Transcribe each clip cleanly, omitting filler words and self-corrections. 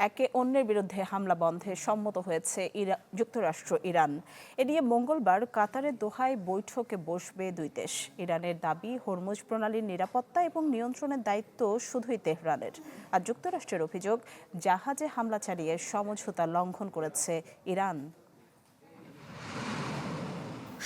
একে অন্যের বিরুদ্ধে হামলা বন্ধে সম্মত হয়েছে যুক্তরাষ্ট্র ইরান। এ নিয়ে মঙ্গলবার কাতারের দোহায় বৈঠকে বসবে দুই দেশ। ইরানের দাবি, হরমুজ প্রণালীর নিরাপত্তা এবং নিয়ন্ত্রণের দায়িত্ব শুধুই তেহরানের। আর যুক্তরাষ্ট্রের অভিযোগ, জাহাজে হামলা চালিয়ে সমঝোতা লঙ্ঘন করেছে ইরান।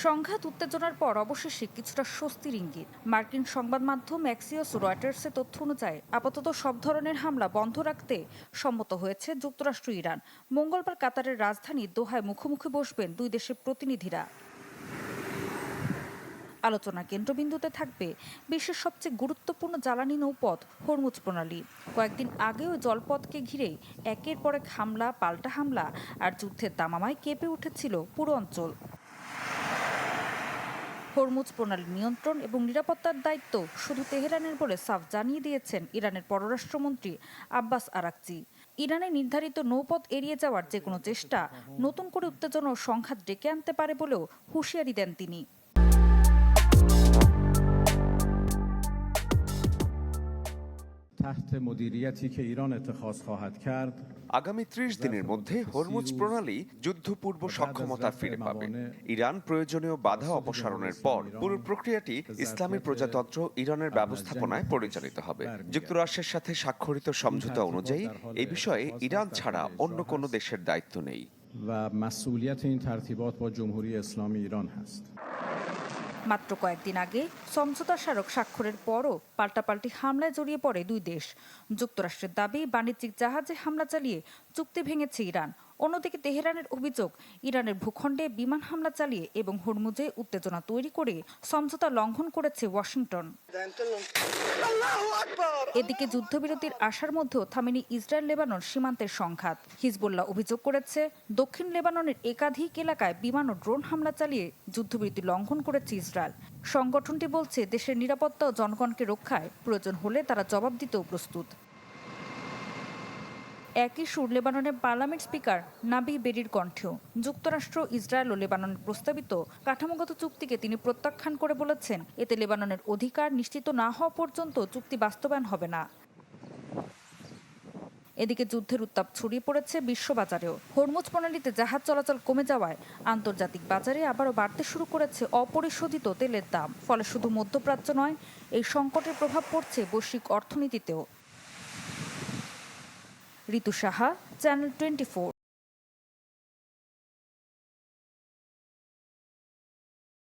সংঘাত উত্তেজনার পর অবশেষে কিছুটা স্বস্তির ইঙ্গিত। মার্কিন সংবাদ মাধ্যম অ্যাক্সিওস রয়টার্সের তথ্য অনুযায়ী আপাতত সব ধরনের হামলা বন্ধ রাখতে সম্মত হয়েছে যুক্তরাষ্ট্র ইরান। মঙ্গলবার কাতারের রাজধানী দোহায় মুখোমুখি বসবেন দুই দেশের প্রতিনিধিরা। আলোচনার কেন্দ্রবিন্দুতে থাকবে বিশ্বের সবচেয়ে গুরুত্বপূর্ণ জ্বালানি নৌপথ হরমুজ প্রণালী। কয়েকদিন আগেও জলপথকে ঘিরে একের পর এক হামলা, পাল্টা হামলা আর যুদ্ধের দামামায় কেঁপে উঠেছিল পুরো অঞ্চল। হরমুজ প্রণালীর নিয়ন্ত্রণ এবং নিরাপত্তার দায়িত্ব শুধু তেহরানের বলে সাফ জানিয়ে দিয়েছেন ইরানের পররাষ্ট্রমন্ত্রী আব্বাস আরাকচি। ইরানের নির্ধারিত নৌপথ এড়িয়ে যাওয়ার যে কোনো চেষ্টা নতুন করে উত্তেজনা ও সংঘাত ডেকে আনতে পারে বলেও হুঁশিয়ারি দেন তিনি। আগামী ৩০ দিনের মধ্যে হরমুজ প্রণালী যুদ্ধপূর্ব সক্ষমতা ফিরে পাবে। ইরান প্রয়োজনীয় বাধা অপসারণের পর পুরো প্রক্রিয়াটি ইসলামী প্রজাতন্ত্র ইরানের ব্যবস্থাপনায় পরিচালিত হবে। যুক্তরাষ্ট্রের সাথে স্বাক্ষরিত সমঝোতা অনুযায়ী এই বিষয়ে ইরান ছাড়া অন্য কোনো দেশের দায়িত্ব নেই। মাত্র কয়েকদিন আগে সমঝোতা স্মারক স্বাক্ষরের পরও পাল্টাপাল্টি হামলায় জড়িয়ে পড়ে দুই দেশ। যুক্তরাষ্ট্রের দাবি, বাণিজ্যিক জাহাজে হামলা চালিয়ে চুক্তি ভেঙেছে ইরান। অন্যদিকে তেহরানের অভিযোগ, ইরানের ভূখণ্ডে বিমান হামলা চালিয়ে এবং হরমুজে উত্তেজনা তৈরি করে সমঝোতা লঙ্ঘন করেছে ওয়াশিংটন। এদিকে যুদ্ধবিরতির আশার মধ্যেও থামেনি ইসরায়েল লেবানন সীমান্তের সংঘাত। হিজবুল্লাহ অভিযোগ করেছে, দক্ষিণ লেবাননের একাধিক এলাকায় বিমান ও ড্রোন হামলা চালিয়ে যুদ্ধবিরতি লঙ্ঘন করেছে ইসরায়েল। সংগঠনটি বলছে, দেশের নিরাপত্তা ও জনগণকে রক্ষায় প্রয়োজন হলে তারা জবাব দিতেও প্রস্তুত। একই সুর লেবাননের পার্লামেন্ট স্পিকার নাবি বেরির কণ্ঠেও। যুক্তরাষ্ট্র, ইসরায়েল ও লেবাননের প্রস্তাবিত কাঠামোগত চুক্তিকে তিনি প্রত্যাখ্যান করে বলেছেন, এতে লেবাননের অধিকার নিশ্চিত না হওয়া পর্যন্ত চুক্তি বাস্তবায়ন হবে না। এদিকে যুদ্ধের উত্তাপ ছড়িয়ে পড়েছে বিশ্ববাজারেও। হরমুজ প্রণালীতে জাহাজ চলাচল কমে যাওয়ায় আন্তর্জাতিক বাজারে আবারও বাড়তে শুরু করেছে অপরিশোধিত তেলের দাম। ফলে শুধু মধ্যপ্রাচ্য নয়, এই সংকটের প্রভাব পড়ছে বৈশ্বিক অর্থনীতিতেও। ঋতু সাহা, চ্যানেল 24।